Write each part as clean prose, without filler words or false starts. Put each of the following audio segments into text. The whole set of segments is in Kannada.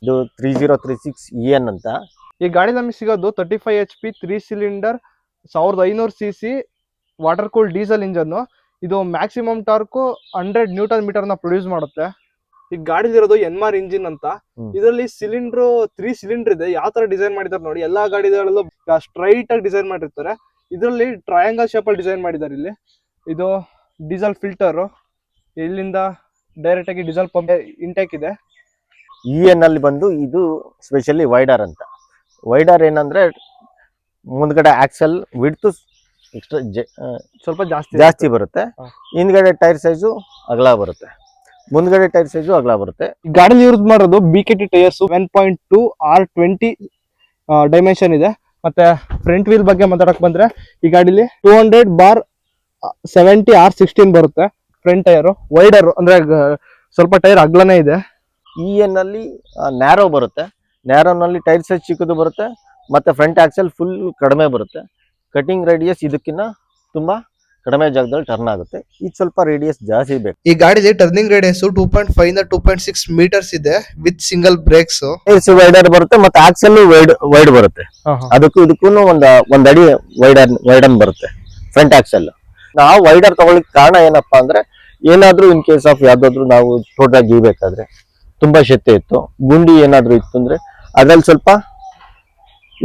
ಇದು 3036EN ಅಂತ. ಈ ಗಾಡಿ ನಮಗೆ ಸಿಗೋದು 35 HP 3 cylinder 1500cc water cool diesel engine. ಇದು ಮ್ಯಾಕ್ಸಿಮಮ್ ಟಾರ್ಕ್ 100 ನ್ಯೂಟನ್ ಮೀಟರ್ ನ ಪ್ರೊಡ್ಯೂಸ್ ಮಾಡುತ್ತೆ. ಈ ಗಾಡಿಲಿರೋದು ಎನ್ಮಾರ್ ಇಂಜಿನ್ ಅಂತ. ಇದರಲ್ಲಿ ಸಿಲಿಂಡರ್ 3 ಸಿಲಿಂಡರ್ ಇದೆ. ಯಾವ ತರ ಡಿಸೈನ್ ಮಾಡಿದ್ದಾರೆ ನೋಡಿ, ಎಲ್ಲಾ ಗಾಡಿಗಳಲ್ಲೂ ಸ್ಟ್ರೈಟ್ ಆಗಿ ಡಿಸೈನ್ ಮಾಡಿರ್ತಾರೆ. ಇದರಲ್ಲಿ ಟ್ರಯಾಂಗಲ್ ಶೇಪ್ ಅಲ್ಲಿ ಡಿಸೈನ್ ಮಾಡಿದ್ದಾರೆ. ಇಲ್ಲಿ ಇದು ಡೀಸೆಲ್ ಫಿಲ್ಟರ್, ಇಲ್ಲಿಂದ ಡೈರೆಕ್ಟ್ ಆಗಿ ಡೀಸೆಲ್ ಪಂಪ್ ಇಂಟೇಕ್ ಇದೆ. EN ಅಲ್ಲಿ ಬಂದು ಇದು ಸ್ಪೆಷಲಿ ವೈಡರ್ ಅಂತ. ವೈಡರ್ ಏನಂದ್ರೆ ಮುಂದ್ಗಡೆ ಆಕ್ಸೆಲ್ ವಿಡ್ತ್ ಎಕ್ಸ್ಟ್ರಾ ಸ್ವಲ್ಪ ಜಾಸ್ತಿ ಬರುತ್ತೆ. ಹಿಂದ್ಗಡೆ ಟೈರ್ ಸೈಜು ಅಗಲ ಬರುತ್ತೆ, ಮುಂದ್ಗಡೆ ಟೈರ್ ಸೈಜು ಅಗಲ ಬರುತ್ತೆ. ಈ ಗಾಡಿಲಿ ಯೂಸ್ ಮಾಡೋದು BKT ಟೈರ್ಸ್ 1.2 R20 ಡೈಮೆನ್ಷನ್ ಇದೆ. ಮತ್ತೆ ಫ್ರಂಟ್ ವೀಲ್ ಬಗ್ಗೆ ಮಾತಾಡಕ್ ಬಂದ್ರೆ ಈ ಗಾಡಿಲಿ 200/70 R16 ಬರುತ್ತೆ ಫ್ರಂಟ್ ಟೈರ್. ವೈಡರ್ ಅಂದ್ರೆ ಸ್ವಲ್ಪ ಟೈರ್ ಅಗ್ಲನೇ ಇದೆ. EN ಅಲ್ಲಿ ನ್ಯಾರೋ ಬರುತ್ತೆ. ನ್ಯಾರೋನಲ್ಲಿ ಟೈರ್ ಸೈಜ್ ಚಿಕ್ಕದು ಬರುತ್ತೆ, ಮತ್ತೆ ಫ್ರಂಟ್ ಆಕ್ಸೆಲ್ ಫುಲ್ ಕಡಿಮೆ ಬರುತ್ತೆ. ಕಟಿಂಗ್ ರೇಡಿಯಸ್ ಇದಕ್ಕಿಂತ ತುಂಬಾ ಕಡಿಮೆ ಜಾಗದಲ್ಲಿ ಟರ್ನ್ ಆಗುತ್ತೆ. ಇದು ಸ್ವಲ್ಪ ರೇಡಿಯಸ್ ಜಾಸ್ತಿ ಬೇಕು. ಈ ಗಾಡಿಲಿ ಟರ್ನಿಂಗ್ ರೇಡಿಯಸ್ 2.5 ಇಂದ 2.6 ಮೀಟರ್ಸ್ ಇದೆ ವಿತ್ ಸಿಂಗಲ್ ಬ್ರೇಕ್ಸ್. ವೈಡರ್ ಬರುತ್ತೆ, ಮತ್ತೆ ಆಕ್ಸೆಲ್ ವೈಡ್ ಬರುತ್ತೆ. ಇದಕ್ಕೂ ಒಂದ್ ಅಡಿ ವೈಡನ್ ಬರುತ್ತೆ ಫ್ರಂಟ್ ಆಕ್ಸೆಲ್. ನಾವು ವೈಡರ್ ತಗೊಳ್ಳಿಕ್ ಕಾರಣ ಏನಪ್ಪಾ ಅಂದ್ರೆ, ಏನಾದ್ರೂ ಇನ್ ಕೇಸ್ ಆಫ್ ಯಾವ್ದಾದ್ರು ನಾವು ಟೋಟಲ್ ಗೀಬೇಕಾದ್ರೆ ತುಂಬಾ ಶೆತ್ತೆ ಇತ್ತು, ಗುಂಡಿ ಏನಾದ್ರು ಇತ್ತು ಅಂದ್ರೆ ಅದ್ರಲ್ಲಿ ಸ್ವಲ್ಪ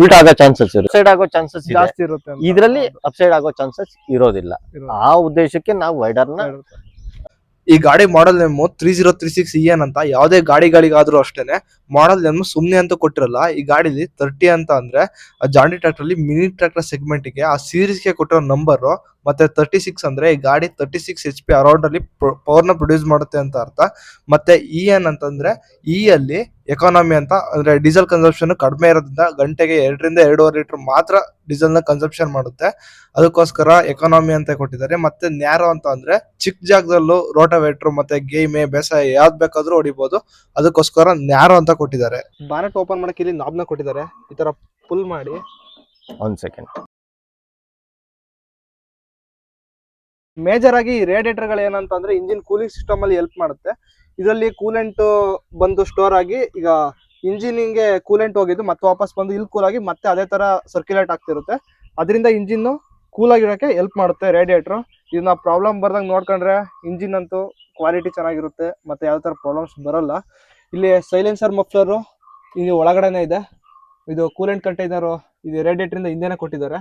ಉಲ್ಟಾ ಆಗೋ ಚಾನ್ಸಸ್ ಇರುತ್ತೆ, ಅಪ್ಸೈಡ್ ಆಗೋ ಚಾನ್ಸಸ್ ಜಾಸ್ತಿ ಇರುತ್ತೆ. ಇದರಲ್ಲಿ ಅಪ್ಸೈಡ್ ಆಗೋ ಚಾನ್ಸಸ್ ಇರೋದಿಲ್ಲ. ಆ ಉದ್ದೇಶಕ್ಕೆ ನಾವು ವೈಡರ್ನ. ಈ ಗಾಡಿ ಮಾಡೆಲ್ ನೇಮ್ 3036EN ಅಂತ. ಯಾವುದೇ ಗಾಡಿಗಳಿಗಾದ್ರೂ ಅಷ್ಟೇನೆ ಮಾಡೆಲ್ ನೇಮ್ ಸುಮ್ನೆ ಅಂತ ಕೊಟ್ಟಿರಲ್ಲ. ಈ ಗಾಡಿಲಿ 30 ಅಂತ ಅಂದ್ರೆ ಜಾಂಡಿ ಟ್ರ್ಯಾಕ್ಟರ್ ಅಲ್ಲಿ ಮಿನಿ ಟ್ರ್ಯಾಕ್ಟರ್ ಸೆಗ್ಮೆಂಟ್ ಗೆ ಆ ಸೀರೀಸ್ ಗೆ ಕೊಟ್ಟಿರೋ ನಂಬರ್. ಮತ್ತೆ 36 ಅಂದ್ರೆ ಈ ಗಾಡಿ 36 HP ಅರೌಂಡ್ ಅಲ್ಲಿ ಪವರ್ ನ ಪ್ರೊಡ್ಯೂಸ್ ಮಾಡುತ್ತೆ ಅಂತ ಅರ್ಥ. ಮತ್ತೆ EN ಅಂತಂದ್ರೆ E ಅಲ್ಲಿ ಎಕಾನಮಿ ಅಂತ, ಅಂದ್ರೆ ಡೀಸೆಲ್ ಕನ್ಸಂಪ್ಷನ್ ಕಡಿಮೆ ಇರೋದ್ರಿಂದ ಗಂಟೆಗೆ 2 ರಿಂದ 2.5 ಲೀಟರ್ ಮಾತ್ರ ಡೀಸೆಲ್ ನ ಕನ್ಸಂಪ್ಷನ್ ಮಾಡುತ್ತೆ. ಅದಕ್ಕೋಸ್ಕರ ಎಕಾನಮಿ ಅಂತ ಕೊಟ್ಟಿದ್ದಾರೆ. ಮತ್ತೆ ನ್ಯಾರೋ ಅಂತ ಅಂದ್ರೆ ಚಿಕ್ಕ ಜಾಗದಲ್ಲೂ ರೋಟಾವೇಟರ್ ಮತ್ತೆ ಗೇಮೆ ಬೇಸಾಯ ಯಾವ್ದು ಬೇಕಾದ್ರೂ ಹೊಡಿಬಹುದು, ಅದಕ್ಕೋಸ್ಕರ ನ್ಯಾರೋ ಅಂತ ಕೊಟ್ಟಿದ್ದಾರೆ. ಬಾನೆಟ್ ಓಪನ್ ಮಾಡಕ್ಕೆ ಇಲ್ಲಿ ನಾಬ್ನ ಕೊಟ್ಟಿದ್ದಾರೆ. ಈ ತರ ಪುಲ್ ಮಾಡಿ ಒಂದ್ ಸೆಕೆಂಡ್. ಮೇಜರ್ ಆಗಿ ರೇಡಿಯೇಟರ್ ಗಳು ಏನಂತಂದ್ರೆ ಇಂಜಿನ್ ಕೂಲಿಂಗ್ ಸಿಸ್ಟಮ್ ಅಲ್ಲಿ ಹೆಲ್ಪ್ ಮಾಡುತ್ತೆ. ಇದರಲ್ಲಿ ಕೂಲೆಂಟ್ ಬಂದು ಸ್ಟೋರ್ ಆಗಿ, ಈಗ ಇಂಜಿನ್ಗೆ ಕೂಲೆಂಟ್ ಹೋಗಿದ್ದು ಮತ್ತೆ ವಾಪಸ್ ಬಂದು ಇಲ್ಲಿ ಕೂಲ್ ಆಗಿ ಮತ್ತೆ ಅದೇ ತರ ಸರ್ಕ್ಯುಲೇಟ್ ಆಗ್ತಿರುತ್ತೆ. ಅದರಿಂದ ಇಂಜಿನ್ ಕೂಲ್ ಆಗಿರೋಕೆ ಹೆಲ್ಪ್ ಮಾಡುತ್ತೆ ರೇಡಿಯೇಟರ್. ಇದನ್ನ ಪ್ರಾಬ್ಲಮ್ ಬರ್ದಂಗೆ ನೋಡ್ಕೊಂಡ್ರೆ ಇಂಜಿನ್ ಅಂತೂ ಕ್ವಾಲಿಟಿ ಚೆನ್ನಾಗಿರುತ್ತೆ, ಮತ್ತೆ ಯಾವ ತರ ಪ್ರಾಬ್ಲಮ್ಸ್ ಬರಲ್ಲ. ಇಲ್ಲಿ ಸೈಲೆನ್ಸರ್ ಮಫ್ಲರ್ ಇಲ್ಲಿ ಒಳಗಡೆನೆ ಇದೆ. ಇದು ಕೂಲೆಂಟ್ ಕಂಟೈನರ್ ಇದು ರೇಡಿಯೇಟರ್ ಇಂದ ಹಿಂದೆನೆ ಕೊಟ್ಟಿದ್ದಾರೆ.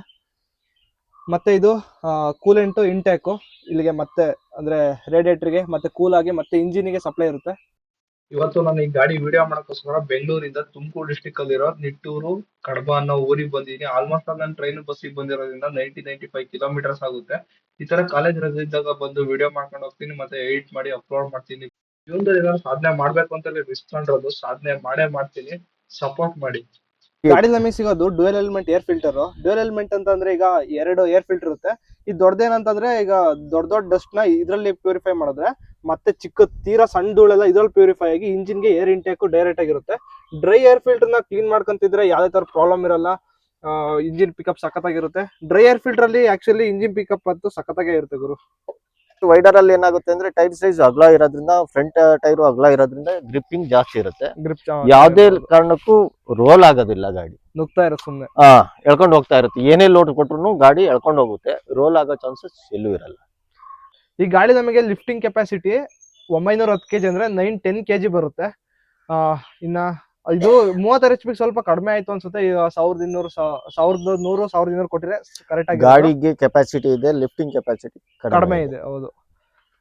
ಮತ್ತೆ ಇದು ಕೂಲೆಂಟ್ ಇಂಟೇಕ್ ಇಲ್ಲಿಗೆ, ಮತ್ತೆ ಅಂದ್ರೆ ರೇಡಿಯೇಟರ್ಗೆ ಮತ್ತೆ ಕೂಲ್ ಆಗಿ ಮತ್ತೆ ಇಂಜಿನ್ಗೆ ಸಪ್ಲೈ ಇರುತ್ತೆ. ಇವತ್ತು ನಾನು ಈ ಗಾಡಿ ವಿಡಿಯೋ ಮಾಡೋಕ್ಕೋಸ್ಕರ ಬೆಂಗಳೂರಿಂದ ತುಮಕೂರು ಡಿಸ್ಟಿಕ್ ಅಲ್ಲಿರೋ ನಿಟ್ಟೂರು ಕಡಬ ಅನ್ನೋ ಊರಿಗೆ ಬಂದಿದ್ದೀನಿ. ಆಲ್ಮೋಸ್ಟ್ ನಾನು ಟ್ರೈನ್ ಬಸ್ಸಿಗೆ ಬಂದಿರೋದ್ರಿಂದ 90-95 ಕಿಲೋಮೀಟರ್ಸ್ ಆಗುತ್ತೆ. ಈ ತರ ಕಾಲೇಜ್ ರಜೆ ಇದ್ದಾಗ ಬಂದು ವಿಡಿಯೋ ಮಾಡ್ಕೊಂಡು ಹೋಗ್ತೀನಿ, ಮತ್ತೆ ಎಡಿಟ್ ಮಾಡಿ ಅಪ್ಲೋಡ್ ಮಾಡ್ತೀನಿ. ಜೀವನದಲ್ಲಿ ಏನಾದ್ರು ಸಾಧನೆ ಮಾಡ್ಬೇಕು ಅಂತಲೇ ರಿಸ್ಕ್ ತಗೊಂಡಿರೋದು, ಸಾಧನೆ ಮಾಡೇ ಮಾಡ್ತೀನಿ. ಸಪೋರ್ಟ್ ಮಾಡಿ. ಗಾಡಿ ನಮಗೆ ಸಿಗೋದು dual element air filter. Dual element ಅಂತಂದ್ರೆ ಈಗ 2 ಏರ್ ಫಿಲ್ಟರ್ ಇರುತ್ತೆ. ಇದು ದೊಡ್ಡದೇನಂತಂದ್ರೆ ಈಗ ದೊಡ್ಡ ಡಸ್ಟ್ ನ ಇದರಲ್ಲಿ ಪ್ಯೂರಿಫೈ ಮಾಡಿದ್ರೆ, ಮತ್ತೆ ಚಿಕ್ಕ ತೀರಾ ಸಣ್ಣ ಧೂಳೆಲ್ಲ ಇದ್ರಲ್ಲಿ ಪ್ಯೂರಿಫೈ ಆಗಿ ಇಂಜಿನ್ಗೆ ಏರ್ ಇಂಟೇಕ್ ಡೈರೆಕ್ಟ್ ಆಗಿರುತ್ತೆ. ಡ್ರೈ ಏರ್ ಫಿಲ್ಟರ್ ನ ಕ್ಲೀನ್ ಮಾಡ್ಕೊಂತಿದ್ರೆ ಯಾವ್ದೇ ತರ ಪ್ರಾಬ್ಲಮ್ ಇರಲ್ಲ. ಇಂಜಿನ್ ಪಿಕಪ್ ಸಖತ್ತಾಗಿರುತ್ತೆ. ಡ್ರೈ ಏರ್ ಫಿಲ್ಟರ್ ಅಲ್ಲಿ ಆಕ್ಚುಲಿ ಇಂಜಿನ್ ಪಿಕಪ್ ಅಂತೂ ಸಖತ್ತಾಗೇ ಇರುತ್ತೆ ಗುರು. ವೈಡರ್ ಅಲ್ಲಿ ಏನಾಗುತ್ತೆ ಅಂದ್ರೆ ಟೈರ್ ಸೈಜ್ ಅಗಲ ಇರೋದ್ರಿಂದ, ಫ್ರಂಟ್ ಟೈರ್ ಅಗಲ ಇರೋದ್ರಿಂದ ಗ್ರಿಪ್ಪಿಂಗ್ ಜಾಸ್ತಿ ಇರುತ್ತೆ. ಯಾವ್ದೇ ಕಾರಣಕ್ಕೂ ರೋಲ್ ಆಗೋದಿಲ್ಲ, ಗಾಡಿ ನುಗ್ತಾ ಇರುತ್ತೆ ಸುಮ್ನೆ. ಎಳ್ಕೊಂಡು ಹೋಗ್ತಾ ಇರುತ್ತೆ. ಏನೇ ಲೋಡ್ ಕೊಟ್ರು ಗಾಡಿ ಎಳ್ಕೊಂಡು ಹೋಗುತ್ತೆ, ರೋಲ್ ಆಗೋ ಚಾನ್ಸಸ್ ಎಲ್ಲೂ ಇರಲ್ಲ. ಈ ಗಾಡಿ ನಮಗೆ ಲಿಫ್ಟಿಂಗ್ ಕೆಪಾಸಿಟಿ 910 kg ಅಂದ್ರೆ 910 kg ಬರುತ್ತೆ. ಇನ್ನ ಇದು 36 HP ಸ್ವಲ್ಪ ಕಡಿಮೆ ಆಯ್ತು ಅನ್ಸುತ್ತೆ. 1200 ಕೊಟ್ಟಿದ್ರೆ ಕರೆಕ್ಟ್ ಆಗಿ. ಗಾಡಿಗೆ ಕೆಪಾಸಿಟಿ ಇದೆ, ಲಿಫ್ಟಿಂಗ್ ಕೆಪಾಸಿಟಿ ಕಡಿಮೆ ಇದೆ. ಹೌದು.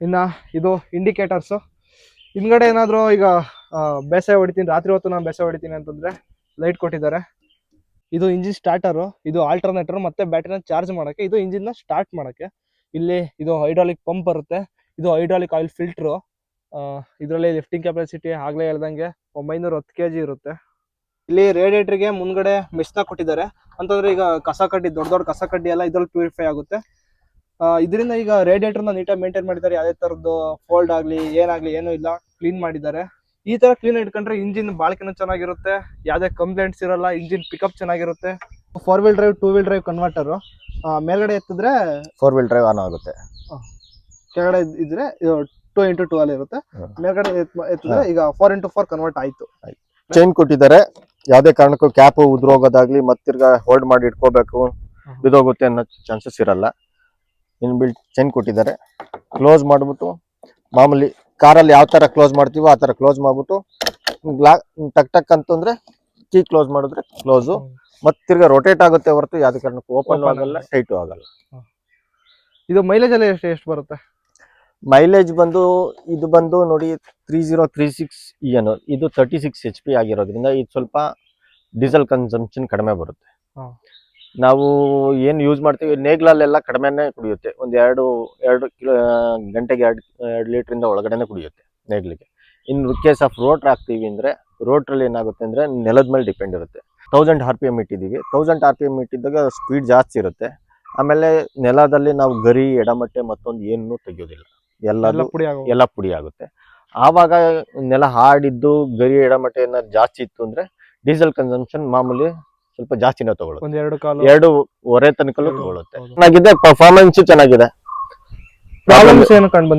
ಇನ್ನ ಇದು ಇಂಡಿಕೇಟರ್ಸ್. ಹಿಂದ್ಗಡೆ ಏನಾದ್ರು ಈಗ ಬೇಸಾಯ ಹೊಡಿತೀನಿ, ರಾತ್ರಿ ಹೊತ್ತು ನಾನು ಬೇಸಾಯ ಹೊಡಿತೀನಿ ಅಂತಂದ್ರೆ ಲೈಟ್ ಕೊಟ್ಟಿದ್ದಾರೆ. ಇದು ಇಂಜಿನ್ ಸ್ಟಾರ್ಟರ್, ಇದು ಆಲ್ಟರ್ನೇಟರ್, ಮತ್ತೆ ಬ್ಯಾಟರಿನ ಚಾರ್ಜ್ ಮಾಡಕ್ಕೆ, ಇದು ಇಂಜಿನ್ ನ ಸ್ಟಾರ್ಟ್ ಮಾಡಕ್ಕೆ. ಇಲ್ಲಿ ಇದು ಹೈಡ್ರಾಲಿಕ್ ಪಂಪ್ ಬರುತ್ತೆ. ಇದು ಹೈಡ್ರಾಲಿಕ್ ಆಯಿಲ್ ಫಿಲ್ಟರ್. ಇದರಲ್ಲಿ ಲಿಫ್ಟಿಂಗ್ ಕೆಪಾಸಿಟಿ ಆಗ್ಲೇ ಹೇಳ್ದಂಗೆ 910 kg ಇರುತ್ತೆ. ಇಲ್ಲಿ ರೇಡಿಯೇಟರ್ಗೆ ಮುಂದ್ಗಡೆ ಮೆಶ್ನ ಕೊಟ್ಟಿದ್ದಾರೆ. ಅಂತಂದ್ರೆ ಈಗ ಕಸ ಕಡ್ಡಿ, ದೊಡ್ಡ ಕಸ ಕಡ್ಡಿ ಎಲ್ಲ ಇದ್ರಲ್ಲಿ ಪ್ಯೂರಿಫೈ ಆಗುತ್ತೆ. ಇದರಿಂದ ಈಗ ರೇಡಿಯೇಟರ್ನ ನೀಟಾಗಿ ಮೇಂಟೈನ್ ಮಾಡಿದ್ದಾರೆ. ಯಾವುದೇ ತರದ್ದು ಫೋಲ್ಡ್ ಆಗ್ಲಿ ಏನಾಗ್ಲಿ ಏನೂ ಇಲ್ಲ, ಕ್ಲೀನ್ ಮಾಡಿದ್ದಾರೆ. ಈ ತರ ಕ್ಲೀನ್ ಇಟ್ಕೊಂಡ್ರೆ ಇಂಜಿನ್ ಬಾಳಿಕೆನೂ ಚೆನ್ನಾಗಿರುತ್ತೆ, ಯಾವುದೇ ಕಂಪ್ಲೇಂಟ್ಸ್ ಇರಲ್ಲ, ಇಂಜಿನ್ ಪಿಕಪ್ ಚೆನ್ನಾಗಿರುತ್ತೆ. 4 wheel drive 2 wheel drive converter. ಮೇಲ್ಗಡೆ ಎತ್ತಿದ್ರೆ 4 ವೀಲ್ ಡ್ರೈವ್ ಆನ್ ಆಗುತ್ತೆ, ಕೆಳಗಡೆ ಇದ್ರೆ 2x2 ಅಲ್ಲಿ ಇರುತ್ತೆ. ಮೇಲ್ಗಡೆ ಎತ್ತಿದ್ರೆ ಈಗ 4x4 ಕನ್ವರ್ಟ್ ಆಯ್ತು. ಚೈನ್ ಕೊಟ್ಟಿದ್ದಾರೆ, ಯಾವ್ದೇ ಕಾರಣಕ್ಕೂ ಕ್ಯಾಪ್ ಉದ್ರೋಗೋದಾಗ್ಲಿ ಮತ್ತಿರ್ಗ ಹೋಲ್ಡ್ ಮಾಡಿ ಇಟ್ಕೋಬೇಕು ಬಿದೋಗುತ್ತೆ ಅನ್ನೋ ಚಾನ್ಸಸ್ ಇರಲ್ಲ. ಇನ್ ಬಿಲ್ಟ್ ಚೈನ್ ಕೊಟ್ಟಿದ್ದಾರೆ. ಕ್ಲೋಸ್ ಮಾಡ್ಬಿಟ್ಟು ಮಾಮೂಲಿ ಕಾರಲ್ಲಿ ಯಾವ ತರ ಕ್ಲೋಸ್ ಮಾಡ್ತೀವೋ ಆ ತರ ಕ್ಲೋಸ್ ಮಾಡ್ಬಿಟ್ಟು ಟಕ್ ಟಕ್ ಅಂತಂದ್ರೆ ಕೀ ಕ್ಲೋಸ್ ಮಾಡಿದ್ರೆ ಕ್ಲೋಸು. ಮತ್ತಿರ್ಗ ರೊಟೇಟ್ ಆಗುತ್ತೆ ಹೊರತು ಯಾವ್ದೇ ಕಾರಣಕ್ಕೂ ಓಪನ್ ಆಗಲ್ಲ, ಟೈಟು ಆಗಲ್ಲ. ಇದು ಮೈಲೇಜ್ ಎಲ್ಲ ಎಷ್ಟು ಬರುತ್ತೆ? ಮೈಲೇಜ್ ಇದು ಬಂದು ನೋಡಿ 3036 ಏನು, ಇದು 36 HP ಆಗಿರೋದ್ರಿಂದ ಇದು ಸ್ವಲ್ಪ ಡೀಸೆಲ್ ಕನ್ಸಂಪ್ಷನ್ ಕಡಿಮೆ ಬರುತ್ತೆ. ನಾವು ಏನ್ ಯೂಸ್ ಮಾಡ್ತೀವಿ ನೇಗ್ಲಲ್ಲೆಲ್ಲ ಕಡಿಮೆನೆ ಕುಡಿಯುತ್ತೆ, ಒಂದ್ ಎರಡು ಗಂಟೆಗೆ 2 ಲೀಟರ್ ಒಳಗಡೆನೆ ಕುಡಿಯುತ್ತೆ ನೇಗ್ಲಿಗೆ. ಇನ್ ಕೇಸ್ ಆಫ್ ರೋಟ್ರ್ ಹಾಕ್ತೀವಿ ಅಂದ್ರೆ ರೋಟ್ರಲ್ಲಿ ಏನಾಗುತ್ತೆ ಅಂದ್ರೆ ನೆಲದ ಮೇಲೆ ಡಿಪೆಂಡ್ ಇರುತ್ತೆ. 1000 RPM ಇಟ್ಟಿದೀವಿ. 1000 RPM ಇಟ್ಟಿದ್ದಾಗ ಸ್ಪೀಡ್ ಜಾಸ್ತಿ ಇರುತ್ತೆ. ಆಮೇಲೆ ನೆಲದಲ್ಲಿ ನಾವು ಗರಿ ಎಡಮಟ್ಟೆ ಮತ್ತೊಂದು ಏನು ತೆಗಿಯೋದಿಲ್ಲ, ಎಲ್ಲ ಪುಡಿ ಆಗುತ್ತೆ. ಆವಾಗ ನೆಲ ಹಾಡಿದ್ದು ಗರಿ ಎಡಮಟ್ಟೆ ಏನಾದ್ರು ಜಾಸ್ತಿ ಇತ್ತು ಅಂದ್ರೆ ಡೀಸೆಲ್ ಕನ್ಸಂಪ್ಷನ್ ಮಾಮೂಲಿ ಸ್ವಲ್ಪ ಜಾಸ್ತಿನೇ ತಗೊಳುತ್ತೆ, 2.5 ತನಕಲ್ಲೂ ತಗೊಳುತ್ತೆ. ಚೆನ್ನಾಗಿದೆ, ಪರ್ಫಾರ್ಮೆನ್ಸ್ ಚೆನ್ನಾಗಿದೆ.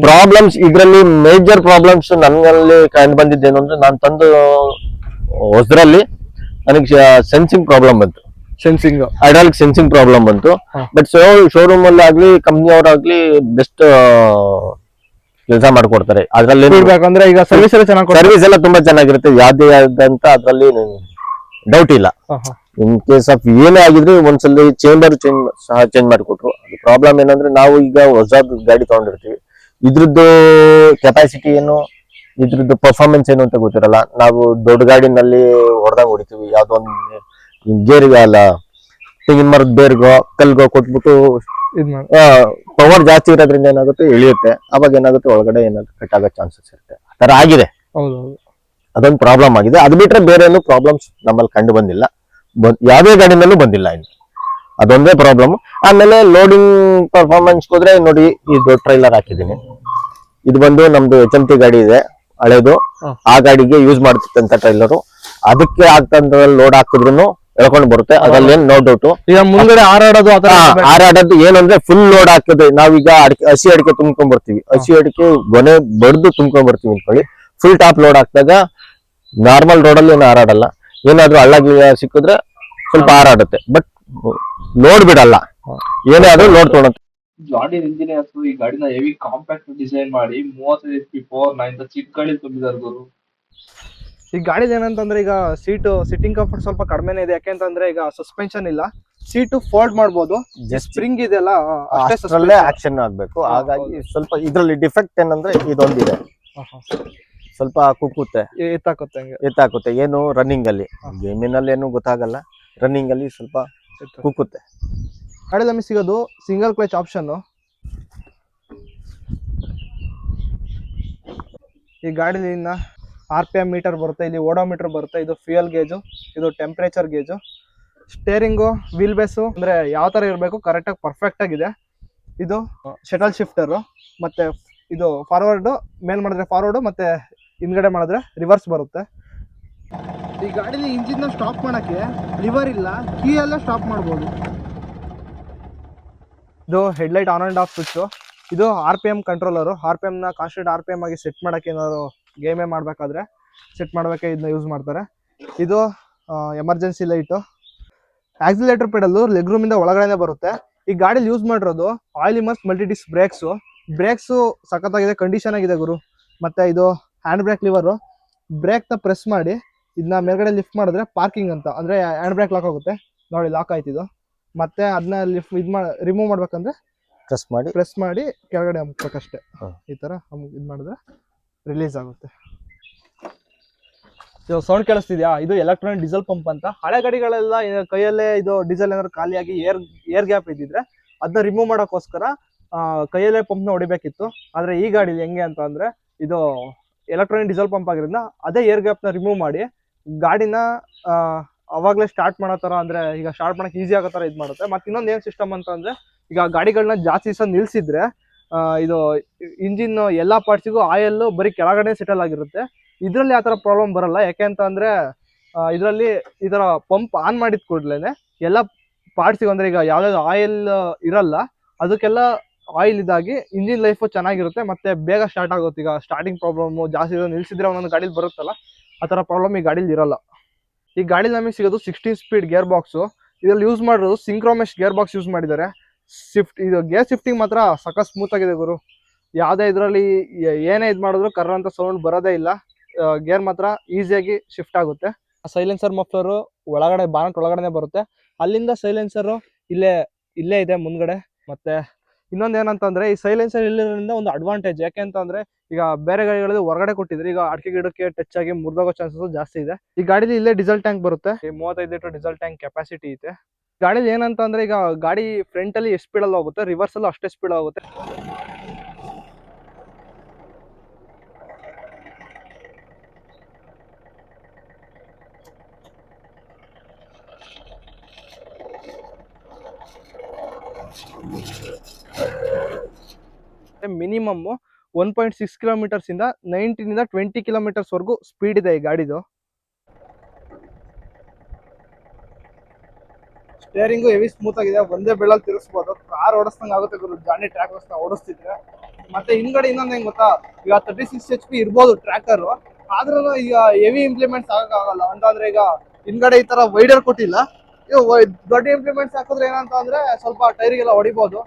ಪ್ರಾಬ್ಲಮ್ಸ್ ಇದ್ರಲ್ಲಿ ಮೇಜರ್ ಪ್ರಾಬ್ಲಮ್ಸ್ ನನ್ನಲ್ಲಿ ಕಂಡು ಬಂದಿದ್ದೇನು ಅಂದ್ರೆ, ನಾನು ತಂದು ಹೊಸದ್ರಲ್ಲಿ ನನಗೆ ಸೆನ್ಸಿಂಗ್ ಪ್ರಾಬ್ಲಮ್ ಬಂತು. ಹೈಡ್ರಾಲಿಕ್ ಸೆನ್ಸಿಂಗ್ ಪ್ರಾಬ್ಲಮ್ ಬಂತು. ಬಟ್ ಶೋರೂಮ್ ಅಲ್ಲಿ ಆಗ್ಲಿ ಕಂಪ್ನಿಯವರಾಗ್ಲಿ ಬೆಸ್ಟ್ ಕೆಲಸ ಮಾಡ್ಕೊಡ್ತಾರೆ. ಅದ್ರಲ್ಲಿ ಅಂದ್ರೆ ಈಗ ಸರ್ವಿಸ್ ಎಲ್ಲ ತುಂಬಾ ಚೆನ್ನಾಗಿರುತ್ತೆ, ಯಾವ್ದೇ ಆದಂತ ಅದ್ರಲ್ಲಿ ಡೌಟ್ ಇಲ್ಲ. ಇನ್ ಕೇಸ್ ಆಫ್ ಏನೇ ಆಗಿದ್ರೆ ಒಂದ್ಸಲ ಚೇಂಜ್ ಮಾಡಿಕೊಟ್ರು. ಅದು ಪ್ರಾಬ್ಲಮ್ ಏನಂದ್ರೆ, ನಾವು ಈಗ ಹೊಸ ಗಾಡಿ ತಗೊಂಡಿರ್ತೀವಿ, ಇದ್ರದ್ದು ಕೆಪಾಸಿಟಿ ಏನು, ಇದ್ರದ್ದು ಪರ್ಫಾರ್ಮೆನ್ಸ್ ಏನು ಅಂತ ಗೊತ್ತಿರಲ್ಲ. ನಾವು ದೊಡ್ಡ ಗಾಡಿನಲ್ಲಿ ಹೊಡೆದಂಗ್ ಹೊಡಿತೀವಿ, ಯಾವ್ದೋ ಒಂದು ಗೇರ್ಗೆ ಅಲ್ಲ ತೆಂಗಿನ ಮರದ ಬೇರ್ಗೋ ಕಲ್ಗೋ ಕೊಟ್ಬಿಟ್ಟು ಪವರ್ ಜಾಸ್ತಿ ಇರೋದ್ರಿಂದ ಏನಾಗುತ್ತೆ ಇಳಿಯುತ್ತೆ. ಅವಾಗ ಏನಾಗುತ್ತೆ ಒಳಗಡೆ ಏನಾದ್ರು ಕಟ್ ಆಗೋ ಚಾನ್ಸಸ್ ಇರುತ್ತೆ. ಆ ತರ ಆಗಿದೆ, ಅದೊಂದು ಪ್ರಾಬ್ಲಮ್ ಆಗಿದೆ. ಅದು ಬಿಟ್ರೆ ಬೇರೆ ಏನು ಪ್ರಾಬ್ಲಮ್ಸ್ ನಮ್ಮಲ್ಲಿ ಕಂಡು ಬಂದಿಲ್ಲ, ಯಾವ್ದೇ ಗಾಡಿನಲ್ಲೂ ಬಂದಿಲ್ಲ ಇನ್ನು. ಅದೊಂದೇ ಪ್ರಾಬ್ಲಮ್. ಆಮೇಲೆ ಲೋಡಿಂಗ್ ಪರ್ಫಾರ್ಮೆನ್ಸ್ ಹೋದ್ರೆ ನೋಡಿ, ಈ ದೊಡ್ಡ ಟ್ರೈಲರ್ ಹಾಕಿದ್ದೀನಿ. ಇದು ಬಂದು ನಮ್ದು HMT ಗಾಡಿ ಇದೆ ಹಳೇದು, ಆ ಗಾಡಿಗೆ ಯೂಸ್ ಮಾಡ್ತಿತ್ತಂತ ಟ್ರೈಲರು. ಅದಕ್ಕೆ ಆಗ್ತಂತ ಲೋಡ್ ಹಾಕಿದ್ರು ಎಳ್ಕೊಂಡು ಬರುತ್ತೆ, ಅದ್ರಲ್ಲಿ ಏನ್ ನೋ ಡೌಟ್. ಈಗ ಮುಂದೆ ಹಾರಾಡೋದು ಏನಂದ್ರೆ ಫುಲ್ ಲೋಡ್ ಹಾಕಿದ್ರೆ ನಾವೀಗ ಹಸಿ ಅಡಿಕೆ ತುಂಬ್ಕೊಂಡ್ ಬರ್ತೀವಿ, ಹಸಿ ಅಡಿಕೆ ಗೊನೆ ಬಡ್ದು ತುಂಬ್ಕೊಂಡ್ ಬರ್ತೀವಿ ಅನ್ಕೊಳ್ಳಿ. ಫುಲ್ ಟಾಪ್ ಲೋಡ್ ಹಾಕಿದಾಗ ನಾರ್ಮಲ್ ರೋಡಲ್ಲಿ ಏನು ಹಾರಾಡಲ್ಲ, ಏನಾದ್ರೂ ಹಳ್ಳ ಸಿಕ್ಕಿದ್ರೆ ಸ್ವಲ್ಪ ಹಾರಾಡುತ್ತೆ, ಬಟ್ ಲೋಡ್ ಬಿಡಲ್ಲ, ಏನೇ ಆದ್ರೂ ಲೋಡ್ ತೊಗೊಳುತ್ತೆ. ಜಾಂಡಿಯರ್ ಇಂಜಿನಿಯರ್ಸ್ ಈ ಗಾಡಿನ ಹೆವಿ ಕಾಂಪ್ಯಾಕ್ಟ್ ಡಿಸೈನ್ ಮಾಡಿ 35 HP ಪವರ್ ನ ಚಿಕ್ಕ ಗಾಡಿ ತುಂಬಿದಾರೆ ಗುರು. ಈ ಗಾಡಿದ ಏನಂತಂದ್ರೆ, ಈಗ ಸಿಟ್ಟಿಂಗ್ ಕಂಫರ್ಟ್ ಸ್ವಲ್ಪ ಕಡಿಮೆನೇ ಇದೆ. ಯಾಕೆಂತಂದ್ರೆ ಈಗ ಸಸ್ಪೆನ್ಷನ್ ಇಲ್ಲ, ಸೀಟು ಫೋಲ್ಡ್ ಮಾಡ್ಬೋದು, ಸ್ಪ್ರಿಂಗ್ ಇದೆಲ್ಲ ಅಷ್ಟರಲ್ಲೇ ಆಕ್ಷನ್ ಆಗ್ಬೇಕು. ಹಾಗಾಗಿ ಸ್ವಲ್ಪ ಇದ್ರಲ್ಲಿ ಡಿಫೆಕ್ಟ್ ಏನಂದ್ರೆ ಇದೊಂದಿದೆ, ಸ್ವಲ್ಪ ಕುಕ್ಕುತ್ತೆ, ಎತ್ತಾಕುತ್ತೆ. ಏನು ರನ್ನಿಂಗ್ ಅಲ್ಲಿ, ಗೇಮಿನಲ್ಲಿ ಏನು ಗೊತ್ತಾಗಲ್ಲ, ರನ್ನಿಂಗ್ ಅಲ್ಲಿ ಸ್ವಲ್ಪ ಕುಕ್ಕುತ್ತೆ. ಗಾಡಿ ನಮಗೆ ಸಿಗೋದು ಸಿಂಗಲ್ ಕ್ಲಚ್ ಆಪ್ಷನ್. ಈ ಗಾಡಿಲಿ RPM ಮೀಟರ್ ಬರುತ್ತೆ, ಇಲ್ಲಿ ಓಡೋಮೀಟರ್ ಬರುತ್ತೆ, ಇದು ಫ್ಯೂಯಲ್ ಗೇಜು, ಇದು ಟೆಂಪರೇಚರ್ ಗೇಜು. ಸ್ಟೇರಿಂಗು, ವೀಲ್ ಬೇಸು ಅಂದ್ರೆ ಯಾವ ತರ ಇರಬೇಕು ಕರೆಕ್ಟಾಗಿ ಪರ್ಫೆಕ್ಟ್ ಆಗಿದೆ. ಇದು ಶಟಲ್ ಶಿಫ್ಟರು, ಮತ್ತೆ ಇದು ಫಾರ್ವರ್ಡ್, ಮೇಲ್ ಮಾಡಿದ್ರೆ ಫಾರ್ವರ್ಡ್, ಮತ್ತೆ ಹಿಂದ್ಗಡೆ ಮಾಡಿದ್ರೆ ರಿವರ್ಸ್ ಬರುತ್ತೆ. ಈ ಗಾಡಿಲಿ ಇಂಜಿನ್ ಸ್ಟಾಪ್ ಮಾಡಕ್ಕೆ ಲಿವರ್ ಇಲ್ಲ, ಕೀ ಎಲ್ಲ ಸ್ಟಾಪ್ ಮಾಡ್ಬೋದು. ಇದು headlight on and off switch. ಇದು RPM ಕಂಟ್ರೋಲರು, RPM ನ ಕಾನ್ಸ್ಟೆಂಟ್ RPM ಆಗಿ ಸೆಟ್ ಮಾಡಕ್ಕೆ ಏನಾದ್ರು ಗೇಮೇ ಮಾಡ್ಬೇಕಾದ್ರೆ ಸೆಟ್ ಮಾಡಬೇಕೆ ಇದನ್ನ ಯೂಸ್ ಮಾಡ್ತಾರೆ. ಇದು emergency light. Accelerator pedal leg room ಇಂದ ಒಳಗಡೆ ಬರುತ್ತೆ. ಈ ಗಾಡಿಲಿ ಯೂಸ್ ಮಾಡಿರೋದು oil immersed multi disc brakes ಸಖತ್ತಾಗಿದೆ, ಕಂಡೀಷನ್ ಆಗಿದೆ ಗುರು. ಮತ್ತೆ ಇದು ಹ್ಯಾಂಡ್ ಬ್ರೇಕ್ ಲಿವರು, ಬ್ರೇಕ್ ನ ಪ್ರೆಸ್ ಮಾಡಿ ಇದನ್ನ ಮೇಲ್ಗಡೆ ಲಿಫ್ಟ್ ಮಾಡಿದ್ರೆ ಪಾರ್ಕಿಂಗ್ ಅಂತ, ಅಂದ್ರೆ ಹ್ಯಾಂಡ್ ಬ್ರೇಕ್ ಲಾಕ್ ಆಗುತ್ತೆ ನೋಡಿ, ಲಾಕ್ ಆಯ್ತಿದ್ದು. ಮತ್ತೆ ಅದನ್ನ ರಿಮೂವ್ ಮಾಡ್ಬೇಕಂದ್ರೆ ಪ್ರೆಸ್ ಮಾಡಿ ಕೆಳಗಡೆ ಅಮ್ಬೇಕಷ್ಟೇ. ಈ ತರ ಇದು ಮಾಡಿದ್ರೆ ರಿಲೀಸ್ ಆಗುತ್ತೆ. ಇದು ಸೌಂಡ್ ಕೇಳಿಸ್ತಿದ್ಯಾ? ಇದು ಎಲೆಕ್ಟ್ರಾನಿಕ್ ಡೀಸೆಲ್ ಪಂಪ್ ಅಂತ. ಹಳೆ ಗಾಡಿಗಳೆಲ್ಲ ಕೈಯಲ್ಲೇ ಇದು ಡೀಸೆಲ್ ಏನಾದ್ರು ಖಾಲಿಯಾಗಿ ಏರ್ ಗ್ಯಾಪ್ ಇದ್ದಿದ್ರೆ ಅದನ್ನ ರಿಮೂವ್ ಮಾಡೋಕ್ಕೋಸ್ಕರ ಕೈಯಲ್ಲೇ ಪಂಪ್ನ ಹೊಡಿಬೇಕಿತ್ತು. ಆದ್ರೆ ಈ ಗಾಡಿಲಿ ಹೆಂಗೆ ಅಂತ ಅಂದ್ರೆ, ಇದು ಎಲೆಕ್ಟ್ರಾನಿಕ್ ಡೀಸೆಲ್ ಪಂಪ್ ಆಗಿರೋದ್ರಿಂದ ಅದೇ ಏರ್ ಗ್ಯಾಪ್ನ ರಿಮೂವ್ ಮಾಡಿ ಗಾಡಿನ ಅವಾಗಲೇ ಸ್ಟಾರ್ಟ್ ಮಾಡೋ ತರ, ಅಂದ್ರೆ ಈಗ ಸ್ಟಾರ್ಟ್ ಮಾಡಕ್ಕೆ ಈಸಿ ಆಗೋ ತರ ಇದು ಮಾಡುತ್ತೆ. ಮತ್ತೆ ಇನ್ನೊಂದು ಏನ್ ಸಿಸ್ಟಮ್ ಅಂತ ಅಂದ್ರೆ, ಈಗ ಗಾಡಿಗಳನ್ನ ಜಾಸ್ತಿ ದಿವಸ ನಿಲ್ಸಿದ್ರೆ ಇದು ಇಂಜಿನ್ ಎಲ್ಲಾ ಪಾರ್ಟ್ಸಿಗೂ ಆಯಿಲ್ ಬರೀ ಕೆಳಗಡೆ ಸೆಟಲ್ ಆಗಿರುತ್ತೆ. ಇದ್ರಲ್ಲಿ ಆ ತರ ಪ್ರಾಬ್ಲಮ್ ಬರಲ್ಲ. ಯಾಕೆ ಅಂತ ಅಂದ್ರೆ, ಇದರಲ್ಲಿ ಈ ತರ ಪಂಪ್ ಆನ್ ಮಾಡಿದ ಕೂಡಲೇ ಎಲ್ಲ ಪಾರ್ಟ್ಸಿಗೂ, ಅಂದ್ರೆ ಈಗ ಯಾವ್ದಾದ್ರು ಆಯಿಲ್ ಇರಲ್ಲ ಅದಕ್ಕೆಲ್ಲ ಆಯಿಲ್ ಇದಾಗಿ ಇಂಜಿನ್ ಲೈಫ್ ಚೆನ್ನಾಗಿರುತ್ತೆ, ಮತ್ತೆ ಬೇಗ ಸ್ಟಾರ್ಟ್ ಆಗುತ್ತೆ. ಈಗ ಸ್ಟಾರ್ಟಿಂಗ್ ಪ್ರಾಬ್ಲಮ್ ಜಾಸ್ತಿ ನಿಲ್ಸಿದ್ರೆ ಒಂದೊಂದು ಗಾಡಿಲಿ ಬರುತ್ತಲ್ಲ, ಆ ಥರ ಪ್ರಾಬ್ಲಮ್ ಈ ಗಾಡೀಲಿ ಇರಲ್ಲ. ಈ ಗಾಡೀಲಿ ನಮಗೆ ಸಿಗೋದು 16 ಸ್ಪೀಡ್ ಗೇರ್ ಬಾಕ್ಸು. ಇದ್ರಲ್ಲಿ ಯೂಸ್ ಮಾಡಿರೋದು ಸಿಂಕ್ರೋಮೆಶ್ ಗೇರ್ ಬಾಕ್ಸ್ ಯೂಸ್ ಮಾಡಿದ್ದಾರೆ. ಇದು ಗೇರ್ ಶಿಫ್ಟಿಂಗ್ ಮಾತ್ರ ಸಖತ್ ಸ್ಮೂತ್ ಆಗಿದೆ ಗುರು. ಯಾವುದೇ ಇದರಲ್ಲಿ ಏನೇ ಇದು ಮಾಡಿದ್ರು ಕರ್ರ ಅಂತ ಸೌಂಡ್ ಬರೋದೇ ಇಲ್ಲ. ಗೇರ್ ಮಾತ್ರ ಈಸಿಯಾಗಿ ಶಿಫ್ಟ್ ಆಗುತ್ತೆ. ಸೈಲೆನ್ಸರ್ ಮಫ್ಲರು ಒಳಗಡೆ ಬಾನಟ್ ಒಳಗಡೆ ಬರುತ್ತೆ. ಅಲ್ಲಿಂದ ಸೈಲೆನ್ಸರು ಇಲ್ಲೇ ಇದೆ ಮುಂದ್ಗಡೆ. ಮತ್ತೆ ಇನ್ನೊಂದು ಏನಂತಂದ್ರೆ ಈ ಸೈಲೆನ್ಸರ್ ಇಲ್ಲಿರೋದ್ರಿಂದ ಒಂದು ಅಡ್ವಾಂಟೇಜ್. ಯಾಕೆ ಅಂತಂದ್ರೆ ಈಗ ಬೇರೆ ಗಾಡಿಗಳಲ್ಲಿ ಹೊರಗಡೆ ಕೊಟ್ಟಿದ್ರೆ ಈಗ ಅಡಿಕೆ ಗಿಡಕ್ಕೆ ಟಚ್ ಆಗಿ ಮುರಿದೋಗೋ ಚಾನ್ಸಸ್ ಜಾಸ್ತಿ ಇದೆ. ಈ ಗಾಡಿಲಿ ಇಲ್ಲೇ ಡೀಸೆಲ್ ಟ್ಯಾಂಕ್ ಬರುತ್ತೆ. 35 ಲೀಟರ್ ಡೀಸೆಲ್ ಟ್ಯಾಂಕ್ ಕೆಪಾಸಿಟಿ ಇದೆ. ಗಾಡಿಲಿ ಏನಂತ ಅಂದ್ರೆ ಈಗ ಗಾಡಿ ಫ್ರಂಟ್ ಅಲ್ಲಿ ಎಷ್ಟು ಸ್ಪೀಡ್ ಅಲ್ಲಿ ಹೋಗುತ್ತೆ, ರಿವರ್ಸ್ ಅಲ್ಲೂ ಅಷ್ಟೇ ಸ್ಪೀಡ್ ಆಗುತ್ತೆ. ಮಿನಿಮಮ್ 1.6 ಕಿಲೋಮೀಟರ್ಸ್ ಇಂದ 19 20 ಕಿಲೋಮೀಟರ್ಸ್ ವರೆಗೂ ಸ್ಪೀಡ್ ಇದೆ ಈ ಗಾಡಿದು. ಸ್ಟೇರಿಂಗು ಹೆವಿ ಸ್ಮೂತ್ ಆಗಿದೆ. ಒಂದೇ ಬೆಳಲ್ಲಿ ತಿರುಗಿಸ್ಬೋದು. ಕಾರ್ ಓಡಿಸ್ದಂಗೆ ಆಗುತ್ತೆ ಗುರು, ಜಾನಿ ಟ್ರ್ಯಾಕ್ ಓಡಿಸ್ತಿದ್ರೆ. ಮತ್ತೆ ಹಿಂದ್ಗಡೆ ಇನ್ನೊಂದು ಹೆಂಗ್ ಗೊತ್ತಾ, ಈಗ 36 HP ಇರ್ಬೋದು ಟ್ರ್ಯಾಕರ್, ಆದ್ರೂ ಈಗ ಹೆವಿ ಇಂಪ್ಲಿಮೆಂಟ್ಸ್ ಆಗಲ್ಲ. ಅಂತಂದ್ರೆ ಈಗ ಹಿಂದ್ಗಡೆ ಈ ತರ ವೈಡರ್ ಕೊಟ್ಟಿಲ್ಲ. ದೊಡ್ಡ ಇಂಪ್ಲಿಮೆಂಟ್ಸ್ ಹಾಕಿದ್ರೆ ಏನಂತ ಅಂದ್ರೆ ಸ್ವಲ್ಪ ಟೈರಿಗೆಲ್ಲ ಹೊಡಿಬೋದು.